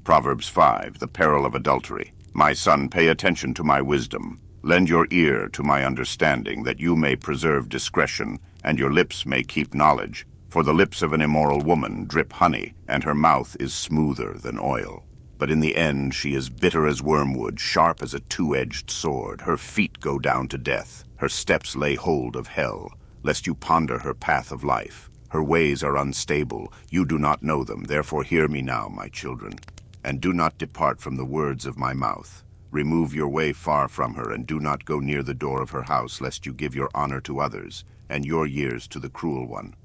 Proverbs 5, the peril of adultery. My son, pay attention to my wisdom. Lend your ear to my understanding, that you may preserve discretion, and your lips may keep knowledge. For the lips of an immoral woman drip honey, and her mouth is smoother than oil. But in the end she is bitter as wormwood, sharp as a two-edged sword. Her feet go down to death, her steps lay hold of hell, lest you ponder her path of life. Her ways are unstable, you do not know them, therefore hear me now, my children. And do not depart from the words of my mouth. Remove your way far from her, and do not go near the door of her house, lest you give your honor to others, and your years to the cruel one.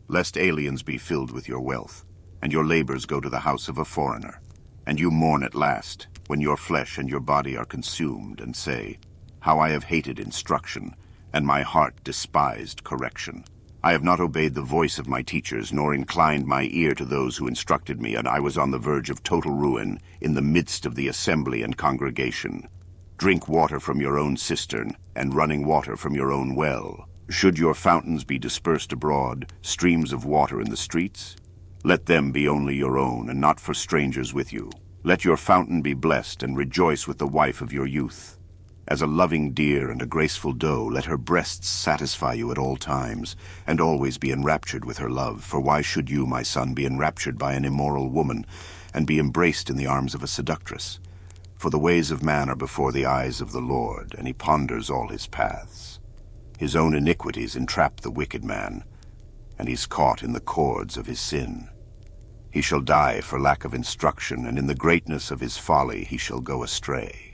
Lest aliens be filled with your wealth, and your labors go to the house of a foreigner. And you mourn at last, when your flesh and your body are consumed, and say, How I have hated instruction, and my heart despised correction. I have not obeyed the voice of my teachers, nor inclined my ear to those who instructed me, and I was on the verge of total ruin, in the midst of the assembly and congregation. Drink water from your own cistern, and running water from your own well. Should your fountains be dispersed abroad, streams of water in the streets? Let them be only your own, and not for strangers with you. Let your fountain be blessed, and rejoice with the wife of your youth. As a loving deer and a graceful doe, let her breasts satisfy you at all times, and always be enraptured with her love. For why should you, my son, be enraptured by an immoral woman, and be embraced in the arms of a seductress? For the ways of man are before the eyes of the Lord, and he ponders all his paths. His own iniquities entrap the wicked man, and he's caught in the cords of his sin. He shall die for lack of instruction, and in the greatness of his folly he shall go astray.